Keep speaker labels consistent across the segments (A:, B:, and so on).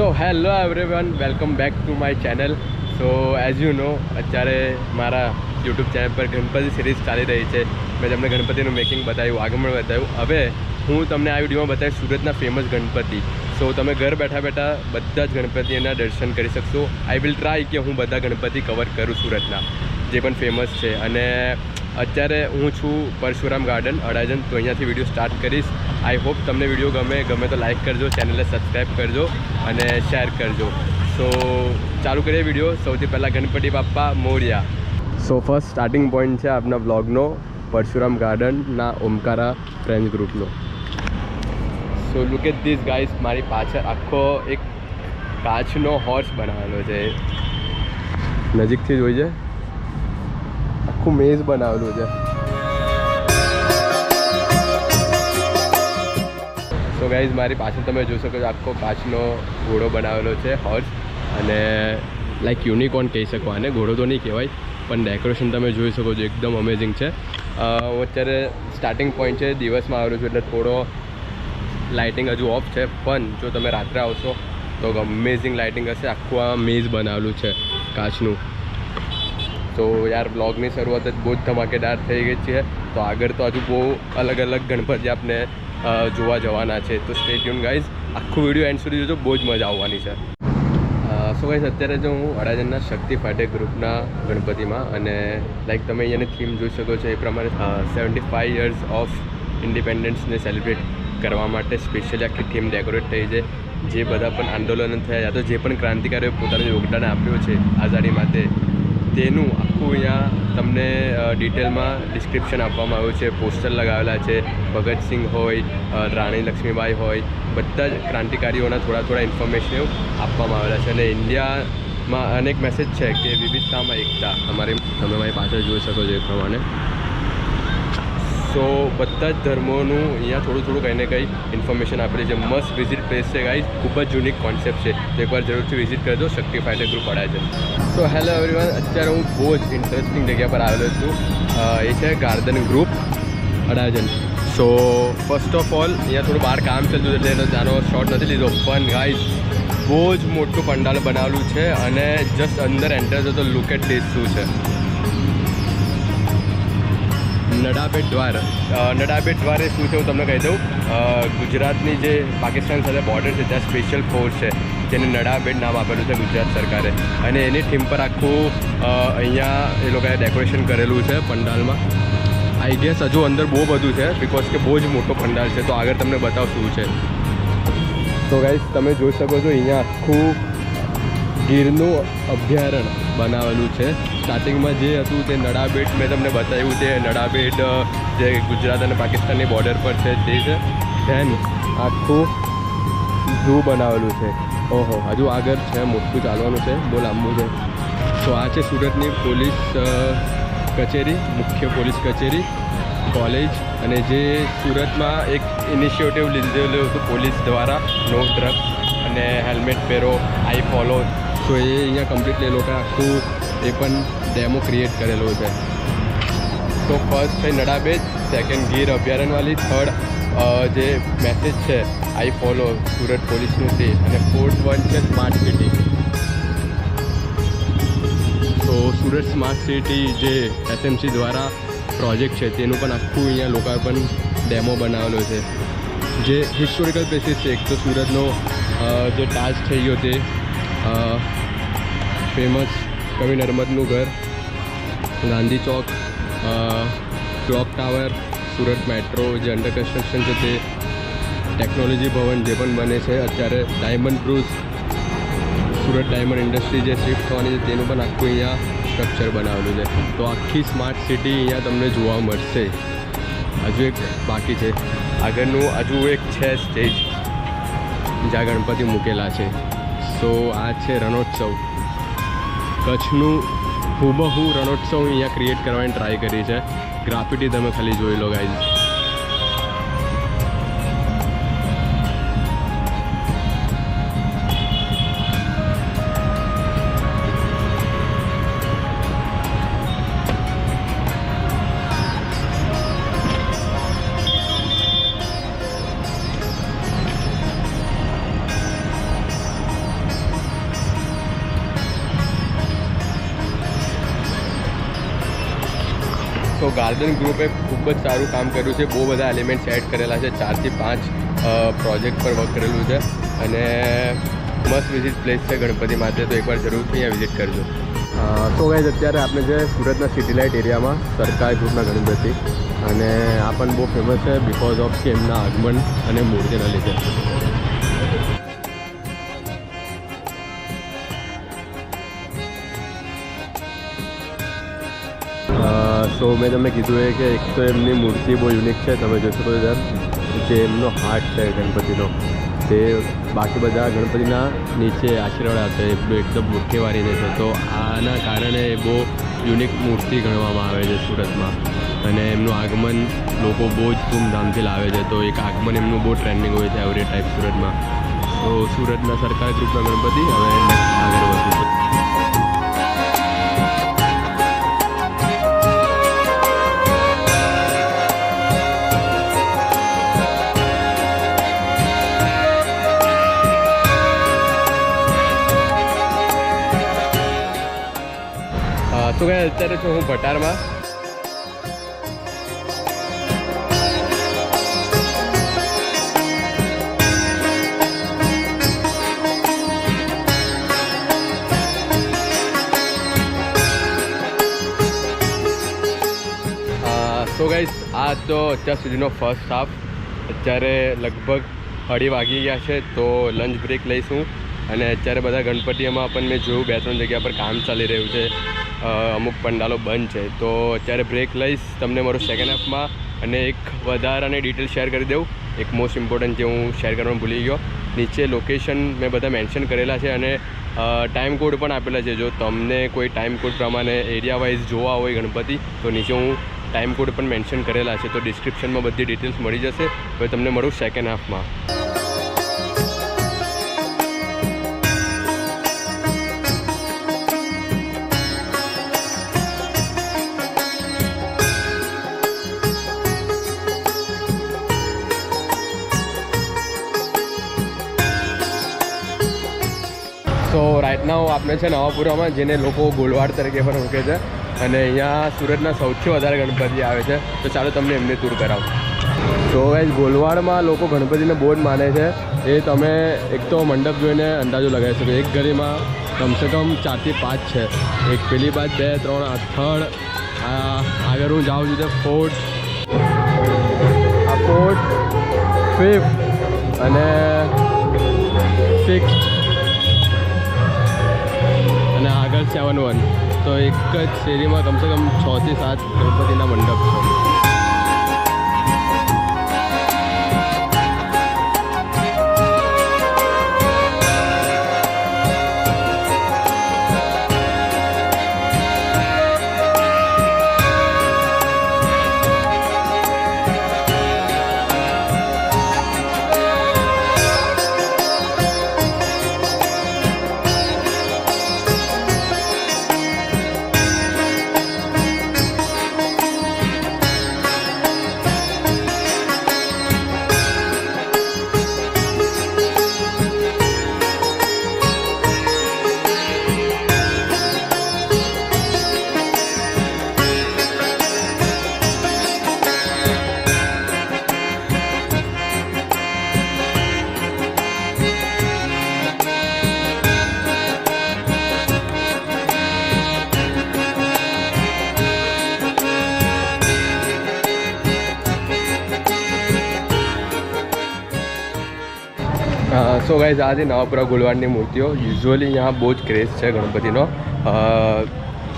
A: So hello everyone, welcome back to my channel. So as you know, અત્યારે મારા YouTube channel પર Ganpati series ચાલી રહી છે. મેં તમને ગણપતિનું મેકિંગ બતાવ્યું, આગમન બતાવ્યું. હવે હું તમને આ વિડીયોમાં બતાવીશ સુરતના ફેમસ ગણપતિ. સો તમે ઘર બેઠા બેઠા બધા જ ગણપતિના દર્શન કરી શકશો. આઈ વિલ ટ્રાય કે હું બધા ગણપતિ કવર કરું સુરતના જે પણ ફેમસ છે. અને અત્યારે હું છું પરશુરામ ગાર્ડન અડાજણ, તો અહીંયાથી વિડીયો સ્ટાર્ટ કરીશ. આઈ હોપ તમને વિડીયો ગમે તો લાઇક કરજો, ચેનલને સબસ્ક્રાઈબ કરજો અને શેર કરજો. સો ચાલુ કરીએ વિડીયો. સૌથી પહેલાં Ganpati Bappa Morya. So first starting point છે આપના બ્લોગનો પરશુરામ ગાર્ડનના ઓમકારા ફ્રેન્ડ ગ્રુપનો. So look at this guys, મારી પાછળ આખો એક કાચનો હોર્સ બનાવેલો છે. નજીકથી જોઈજે, આખું મેઝ બનાવેલું છે. સો ગાઈઝ, મારી પાછળ તમે જોઈ શકો છો આખો કાચનો ઘોડો બનાવેલો છે, હોર્સ. અને લાઈક યુનિકોર્ન કહી શકો આને, ઘોડો તો નહીં કહેવાય, પણ ડેકોરેશન તમે જોઈ શકો છો, એકદમ અમેઝિંગ છે. હું અત્યારે સ્ટાર્ટિંગ પોઈન્ટ છે, દિવસમાં આવેલું છું એટલે થોડો લાઇટિંગ હજુ ઓફ છે, પણ જો તમે રાત્રે આવશો તો અમેઝિંગ લાઇટિંગ હશે. આખું આ મેઝ બનાવેલું છે કાચનું. તો યાર બ્લોગની શરૂઆત જ બહુ જ ધમાકેદાર થઈ ગઈ છે. તો આગળ તો હજુ બહુ અલગ અલગ ગણપતિ આપણે જોવા જવાના છે. તો સ્ટે ટ્યુન ગાઈઝ, આખું વિડીયો એન્ડ સુધી જોજો, બહુ જ મજા આવવાની છે. સો ગાઈઝ, અત્યારે જો હું અડાજણના શક્તિ ફાટે ગ્રુપના ગણપતિમાં, અને લાઈક તમે અહીંયાની થીમ જોઈ શકો છો એ પ્રમાણે 75 યર્સ ઓફ ઇન્ડિપેન્ડન્સને સેલિબ્રેટ કરવા માટે સ્પેશિયલી આખી થીમ ડેકોરેટ થઈ છે. જે બધા પણ આંદોલન થયા, યા તો જે પણ ક્રાંતિકારીઓએ પોતાનું યોગદાન આપ્યું છે આઝાદી માટે, તેનું આખું અહીંયા તમને ડિટેલમાં ડિસ્ક્રિપ્શન આપવામાં આવ્યું છે. પોસ્ટર લગાવેલા છે, ભગતસિંહ હોય, રાણી લક્ષ્મીબાઈ હોય, બધા જ ક્રાંતિકારીઓના થોડા ઇન્ફોર્મેશન આપવામાં આવેલા છે. અને ઇન્ડિયામાં અનેક મેસેજ છે કે વિવિધતામાં એકતા, તમે મારી પાછળ જોઈ શકો છો એ પ્રમાણે. સો બધા જ ધર્મોનું અહીંયા થોડું કંઈ ને કંઈ ઇન્ફોર્મેશન આપેલી છે. મસ્ત વિઝિટ પ્લેસ છે ગાઈઝ, ખૂબ જ યુનિક કોન્સેપ્ટ છે. તો એકવાર જરૂરથી વિઝિટ કરજો Shakti fighter group Adajan. So hello everyone, અત્યારે હું બહુ જ ઇન્ટરેસ્ટિંગ જગ્યા પર આવેલો છું. એ છે garden group Adajan. So first of all અહીંયા થોડું બહાર કામ ચાલતું એટલે એનો ત્યાંનો શોટ નથી લીધો, પણ ગાઈઝ બહુ જ મોટું પંડાલ બનાવેલું છે. અને જસ્ટ અંદર એન્ટર થતો લુક એટ ધીસ શું છે, નડાબેટ દ્વાર. નડાબેટ દ્વાર એ શું છે હું તમને કહી દઉં. ગુજરાતની જે પાકિસ્તાન સાથે બોર્ડર છે ત્યાં સ્પેશિયલ ફોર્સ છે જેને નડાબેટ નામ આપેલું છે ગુજરાત સરકારે. અને એની થીમ પર આખું અહીંયા એ લોકોએ ડેકોરેશન કરેલું છે પંડાલમાં. આઈ ગેસ હજુ અંદર બહુ બધું છે, બિકોઝ કે બહુ જ મોટો પંડાલ છે. તો આગળ તમને બતાવું શું છે. તો ગાઈઝ તમે જોઈ શકો છો અહીંયા આખું ગીરનું અભયારણ્ય બનાવેલું છે. સ્ટાર્ટિંગમાં જે હતું તે નડાબેટ મેં તમને બતાવ્યું, તે નડાબેટ જે ગુજરાત અને પાકિસ્તાનની બોર્ડર પર છે તે છે. ધેન આખું ઝૂ બનાવેલું છે. ઓહો, હજુ આગળ છે, મોટું ચાલવાનું છે, બહુ લાંબુ છે. તો આ છે સુરતની પોલીસ કચેરી, મુખ્ય પોલીસ કચેરી, કોલેજ. અને જે સુરતમાં એક ઇનિશિયેટિવ લીધેલું હતું પોલીસ દ્વારા, નો ડ્રગ્સ અને હેલ્મેટ પહેરો, આઈ ફોલો. તો એ અહીંયા કમ્પ્લીટલી એ લોકો આખું એ પણ ડેમો ક્રિએટ કરેલો છે. તો ફર્સ્ટ છે નડાબેટ, સેકન્ડ ગીર અભયારણ્યવાળી, થર્ડ જે મેસેજ છે આઈ ફોલો સુરત પોલીસનું તે, અને ફોર્થ વન છે સ્માર્ટ સિટી. તો સુરત સ્માર્ટ સિટી જે એસએમસી દ્વારા પ્રોજેક્ટ છે તેનું પણ આખું અહીંયા લોકાર્પણ ડેમો બનાવેલો છે. જે હિસ્ટોરિકલ પ્લેસીસ છે, એક તો સુરતનો જે તાજ થઈ ગયો તે ફેમસ કવિ નર્મદનું ઘર, ગાંધી ચોક, ક્લોક ટાવર, સુરત મેટ્રો જે અંડર કન્સ્ટ્રક્શન છે તે, ટેકનોલોજી ભવન જે પણ બને છે અત્યારે, diamond cruise, Surat diamond industry જે શિફ્ટ થવાની છે તેનું પણ આખું અહીંયા સ્ટ્રક્ચર બનાવેલું છે. તો આખી સ્માર્ટ સિટી અહીંયા તમને જોવા મળશે. હજુ એક બાકી છે આગળનું, હજુ એક છે સ્ટેજ જ્યાં ગણપતિ મૂકેલા છે. સો આ છે રણોત્સવ, કચ્છનું હુબહુ રણોત્સવ અહીંયા ક્રિએટ કરવાની ટ્રાય કરી છે. ગ્રાફિટી તમે ખાલી જોઈ લો ગાઈઝ. ગાર્ડન ગ્રુપે ખૂબ જ સારું કામ કર્યું છે. બહુ બધા એલિમેન્ટ્સ એડ કરેલા છે. 4 થી 5 પ્રોજેક્ટ પર વર્ક કરેલું છે અને મસ્ત વિઝિટ પ્લેસ છે ગણપતિ માટે, તો એકવાર જરૂરથી અહીંયા વિઝિટ કરજો. તો ગાઈઝ અત્યારે આપણે જે સુરતના સિટી લાઇટ એરિયામાં સરકાર ગ્રુપના ગણપતિ, અને આ પણ બહુ ફેમસ છે બિકોઝ ઓફ કે એમના આગમન અને મૂર્તિના લીધે. સો મેં તમને કીધું એ કે એક તો એમની મૂર્તિ બહુ યુનિક છે. તમે જોઈ શકો છો જે એમનો હાર્ટ છે ગણપતિનો, તે બાકી બધા ગણપતિના નીચે આશીર્વાદ આપે એટલું એકદમ મુઠ્ઠીવાળીને છે. તો આના કારણે બહુ યુનિક મૂર્તિ ગણવામાં આવે છે સુરતમાં, અને એમનું આગમન લોકો બહુ જ ધૂમધામથી લાવે છે. તો એક આગમન એમનું બહુ ટ્રેન્ડિંગ હોય છે એવરી ટાઈપ સુરતમાં. તો સુરતના સરકાર ગ્રુપના ગણપતિ હવે આગળ વધુ. તો કે અત્યારે છું હું ભટારમાં. સો ગાઈઝ આ તો અત્યાર સુધીનો ફર્સ્ટ હાફ. અત્યારે લગભગ 2:30 વાગી ગયા છે, તો લંચ બ્રેક લઈશું. અને અત્યારે બધા ગણપતિઓમાં પણ મેં જોયું 2-3 જગ્યા પર કામ ચાલી રહ્યું છે, અમુક પંડાલો બંધ છે. તો અત્યારે બ્રેક લઈશ, તમને મારું સેકન્ડ હાફમાં અને એક વધારાની ડિટેલ શેર કરી દઉં. એક મોસ્ટ ઇમ્પોર્ટન્ટ જે હું શેર કરવાનું ભૂલી ગયો, નીચે લોકેશન મેં બધા મેન્શન કરેલા છે અને ટાઈમ કોડ પણ આપેલા છે. જો તમને કોઈ ટાઈમ કોડ પ્રમાણે એરિયા વાઇઝ જોવા હોય ગણપતિ, તો નીચે હું ટાઈમ કોડ પણ મેન્શન કરેલા છે. તો ડિસ્ક્રિપ્શનમાં બધી ડિટેલ્સ મળી જશે. હવે તમને મળું સેકન્ડ હાફમાં. તો રાઇટ નાઉ આપણે છે નવાપુરામાં, જેને લોકો ગોલવાડ તરીકે પણ મૂકે છે, અને અહીંયા સુરતના સૌથી વધારે ગણપતિ આવે છે. તો ચાલો તમને એમની ટૂર કરાવું. તો ગાઈઝ ગોલવાડમાં લોકો ગણપતિને બહુ જ માને છે. એ તમે એક તો મંડપ જોઈને અંદાજો લગાવી શકો. એક ગલીમાં કમસે કમ 4 થી 5 છે. એક પેલી બાદ 2, 3, આ થર્ડ, આગળ હું જાઉં છું તો 4th, આ 4th, 5th અને 6th અને આગળ 7-1. તો એક જ શેરીમાં કમસે કમ 6 થી 7 ગણપતિના મંડપ છે. સો ગાઈઝ આજે નવાપુરા ગોલવાડની મૂર્તિઓ યુઝ્યુઅલી અહીંયા બહુ જ ક્રેઝ છે ગણપતિનો.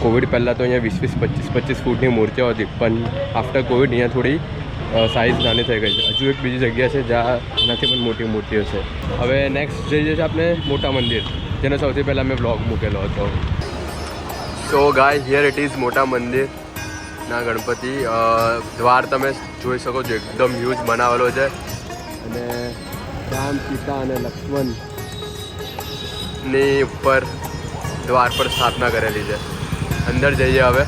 A: કોવિડ પહેલાં તો અહીંયા 20-20, 25-25 ફૂટની મૂર્તિઓ હતી, પણ આફ્ટર કોવિડ અહીંયા થોડી સાઇઝ નાની થઈ ગઈ છે. હજુ એક બીજી જગ્યા છે જ્યાં નથી પણ મોટી મૂર્તિઓ છે. હવે નેક્સ્ટ જઈએ છીએ આપણે મોટા મંદિર, જેનો સૌથી પહેલાં મેં બ્લોગ મૂકેલો હતો. સો ગાય હિયર ઇટ ઇઝ મોટા મંદિરના ગણપતિ. દ્વાર તમે જોઈ શકો છો, એકદમ હ્યુજ બનાવેલો છે, અને રામ, સીતા અને લક્ષ્મણની ઉપર દ્વાર પર સ્થાપના કરેલી છે. અંદર જઈએ હવે.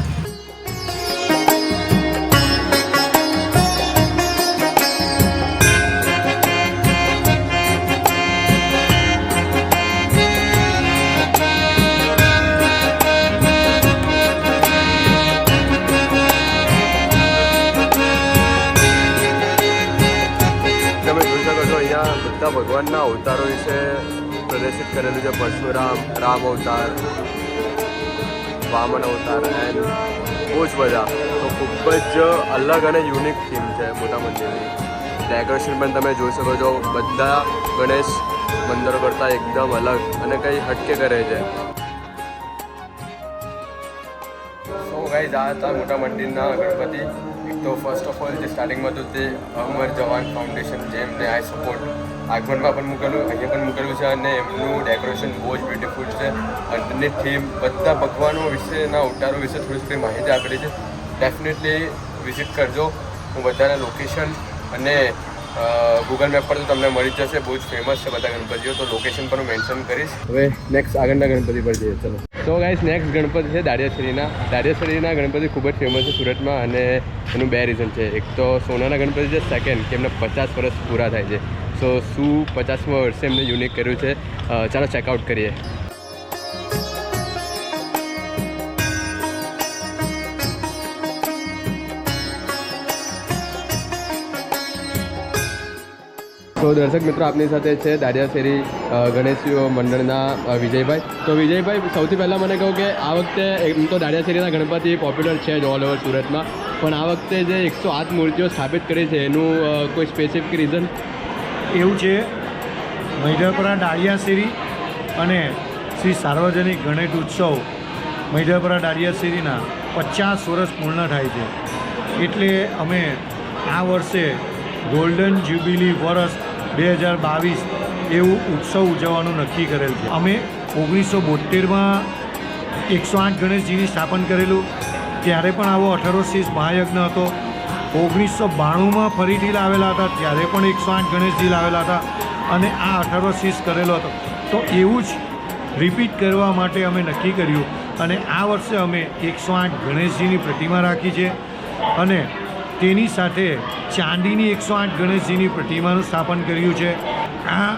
A: બધા ભગવાનના અવતારો વિશે પ્રદર્શિત કરેલું છે. પરશુરામ, રામ અવતાર, વામન અવતાર એન્ડ બહુ જ બધા. તો ખૂબ જ અલગ અને યુનિક થીમ છે મોટા મંદિરની. ડેકોરેશન પણ તમે જોઈ શકો છો, બધા ગણેશ મંદિરો કરતાં એકદમ અલગ અને કંઈ હટકે કરે છે. સો ગાઈઝ આ હતા મોટા મંદિરના ગણપતિ. એક તો ફર્સ્ટ ઓફ ઓલ જે સ્ટાર્ટિંગમાં હતું તે અમર જવાન ફાઉન્ડેશન, જેમને આઈ સપોર્ટ આગમનમાં પણ મૂકેલું, અહીંયા પણ મૂકેલું છે. અને એમનું ડેકોરેશન બહુ જ બ્યુટીફુલ છે. અને થીમ બધા ભગવાનો વિશેના અવતારો વિશે થોડી થોડી માહિતી આપેલી છે. ડેફિનેટલી વિઝિટ કરજો. હું બધાના લોકેશન અને ગૂગલ મેપ પર તો તમને મળી જ જશે. બહુ જ ફેમસ છે બધા ગણપતિઓ, તો લોકેશન પણ હું મેન્શન કરીશ. હવે નેક્સ્ટ આગળના ગણપતિ પર જઈએ. ચલો. તો ગાઈસ નેક્સ્ટ ગણપતિ છે દાડિયાશરીના. દાડિયાશરીના ગણપતિ ખૂબ જ ફેમસ છે સુરતમાં, અને એનું બે રીઝન છે. એક તો સોનાના ગણપતિ છે, સેકન્ડ કે એમને 50 વર્ષ પૂરા થાય છે. સો શું 50મા વર્ષે એમને યુનિક કર્યું છે, ચાલો ચેકઆઉટ કરીએ. તો દર્શક મિત્રો આપની સાથે છે દાડિયાશેરી ગણેશ મંડળના વિજયભાઈ. તો વિજયભાઈ, સૌથી પહેલાં મને કહો કે આ વખતે એમ તો દાડિયાશેરીના ગણપતિ પોપ્યુલર છે જ ઓલ ઓવર સુરતમાં, પણ આ વખતે જે 108 મૂર્તિઓ સ્થાપિત કરી છે એનું કોઈ સ્પેસિફિક રીઝન
B: એવું છે? મૈદરપરા દાડિયાશેરી અને શ્રી સાર્વજનિક ગણેશ ઉત્સવ મૈદરપરા દાડિયાશેરીના 50 વર્ષ પૂર્ણ થાય છે. એટલે અમે આ વર્ષે ગોલ્ડન જ્યુબિલી વર્ષ 2022 એવું ઉત્સવ ઉજવવાનું નક્કી કરેલ છે. અમે 1972માં 108 ગણેશજીની સ્થાપન કરેલું, ત્યારે પણ આવો 18 મહાયજ્ઞ હતો. 1992માં ફરીથી લાવેલા હતા, ત્યારે પણ 108 ગણેશજી લાવેલા હતા, અને આ 18 કરેલો હતો. તો એવું જ રિપીટ કરવા માટે અમે નક્કી કર્યું, અને આ વર્ષે અમે 108 ગણેશજીની પ્રતિમા રાખી છે. અને તેની સાથે ચાંદીની 108 ગણેશજીની પ્રતિમાનું સ્થાપન કર્યું છે. આ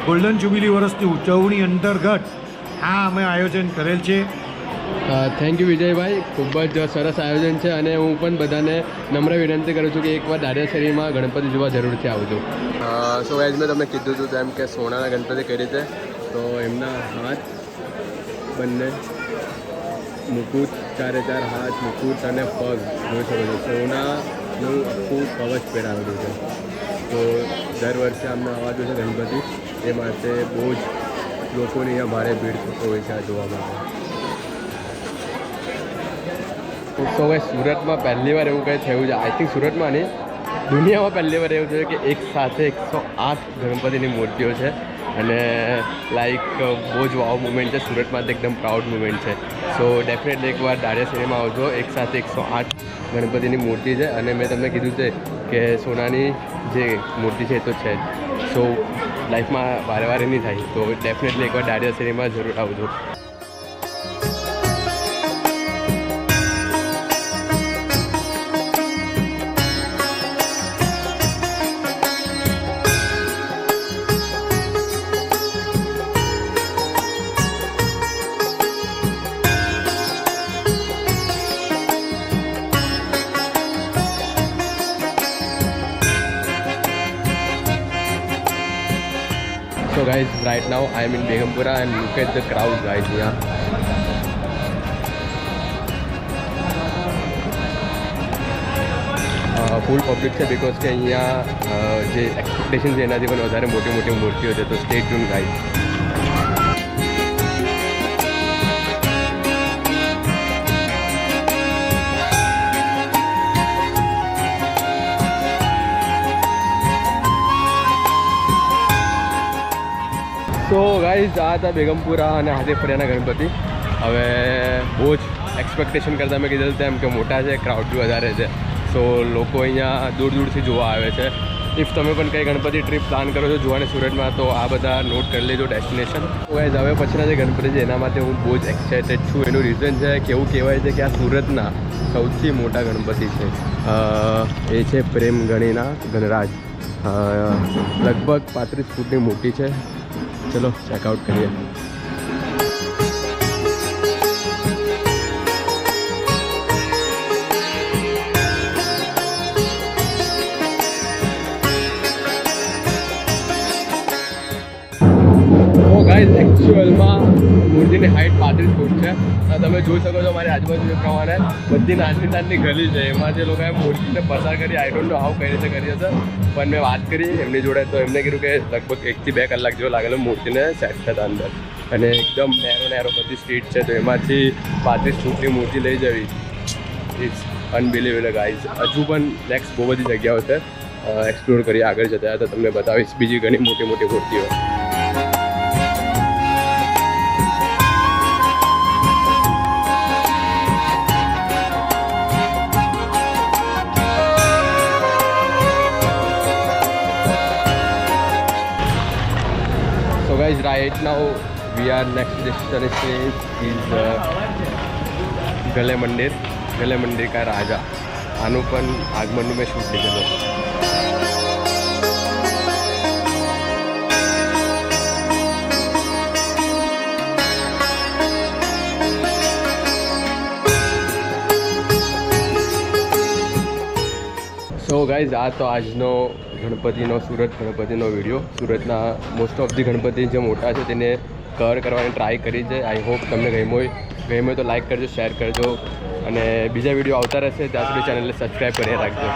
B: ગોલ્ડન જ્યુબિલી વર્ષની ઉજવણી અંતર્ગત આ અમે આયોજન કરેલ છે.
A: થેન્ક યુ વિજયભાઈ, ખૂબ જ સરસ આયોજન છે. અને હું પણ બધાને નમ્ર વિનંતી કરું છું કે એકવાર દાડિયાશેરીમાં ગણપતિ જોવા જરૂરથી આવજો. સો ગાઈઝ મેં તમને કીધું હતું તેમ કે સોનાના ગણપતિ કઈ રીતે, તો એમના હાથ બંને મુકુટ, ચારે ચાર હાથ, મુકુટ અને પગ જોઈ શકો છો. સોનાનું આખું કવચ પહેરાવેલું છે. તો દર વર્ષે અમને આવવા છે ગણપતિ, એ માટે બહુ જ લોકોની અહીંયા ભારે ભીડ થતો હોય છે આ જોવા માટે. તો હવે સુરતમાં પહેલી વાર એવું કંઈ થયું છે, આઈ થિંક સુરતમાં નહીં, દુનિયામાં પહેલી વાર એવું થયું કે એક સાથે 108 ગણપતિની મૂર્તિઓ છે. અને લાઈક બહુ જ વાવ મુમેન્ટ છે. સુરતમાં તો એકદમ પ્રાઉડ મુમેન્ટ છે. સો ડેફિનેટલી એકવાર દાડિયાશેરીમાં આવજો. એક સાથે 108 ગણપતિની મૂર્તિ છે, અને મેં તમને કીધું છે કે સોનાની જે મૂર્તિ છે એ તો છે જ. સો લાઈફમાં વારે વારે નહીં થાય, તો ડેફિનેટલી એકવાર દાડિયાશેરીમાં જરૂર આવજો. So guys, right now I am in Begumpura and look at the crowd guys here. Full public છે બિકોઝ કે અહીંયા જે એક્સપેક્ટેશન છે એનાથી પણ વધારે મોટી મોટી મૂર્તિઓ છે. તો સ્ટે ટ્યુન ગાઈઝ. તો ગાઈઝ આ હતા બેગમપુરા અને હાથીફળિયાના ગણપતિ. હવે બહુ જ એક્સપેક્ટેશન કરતાં મેં કીધું તેમ કે મોટા છે, ક્રાઉડ બી વધારે છે. સો લોકો અહીંયા દૂર દૂરથી જોવા આવે છે. ઇફ તમે પણ કંઈ ગણપતિ ટ્રીપ પ્લાન કરો છો જોવાને સુરતમાં, તો આ બધા નોટ કરી લેજો ડેસ્ટિનેશન. તો ગાઈઝ હવે પછીના જે ગણપતિ છે એના માટે હું બહુ જ એક્સાઇટેડ છું. એનું રીઝન છે કે એવું કહેવાય છે કે આ સુરતના સૌથી મોટા ગણપતિ છે. એ છે પ્રેમ ગણીના ગણરાજ. લગભગ 35 ફૂટની મૂર્તિ છે. ચલો ચેકઆઉટ કરીએ. ગાઈઝ એકચ્યુઅલમાં મૂર્તિની હાઇટ 35 ફૂટ છે. તમે જોઈ શકો છો મારી આજુબાજુ પ્રમાણે બધી નાની નાની ગલી છે. એમાં જે લોકોએ મૂર્તિને પસાર કરી આઈ ડોન્ટ નો હાઉ કઈ રીતે કરી હશે, પણ મેં વાત કરી એમની જોડે તો એમને કીધું કે લગભગ 1 થી 2 કલાક જેવો લાગેલો મૂર્તિને સેટ થતા અંદર. અને એકદમ નેરો બધી સ્ટ્રીટ છે, તો એમાંથી 35 ફૂટની મૂર્તિ લઈ જવી ઇટ્સ અનબિલીવેબલ ગાઈઝ. હજુ પણ નેક્સ્ટ બહુ બધી જગ્યાઓ છે એક્સપ્લોર કરી આગળ જતા તો તમને બતાવીશ બીજી ઘણી મોટી મોટી મૂર્તિઓ. So guys, right now we are next destination is ગલે મંદિર કા રાજા. આનું પણ આગમનનું મેં શૂટ લીધેલું. સો ગાઈઝ આ તો આજનો ગણપતિનો સુરત ગણપતિનો વિડીયો. સુરતના મોસ્ટ ઓફ ધી ગણપતિ જે મોટા છે તેને કવર કરવાની ટ્રાય કરી છે. આઈ હોપ તમને ગમ્યો હોય તો લાઈક કરજો, શેર કરજો અને બીજા વિડીયો આવતા રહેશે ત્યાં સુધી ચેનલને સબસ્ક્રાઈબ કરી રાખજો.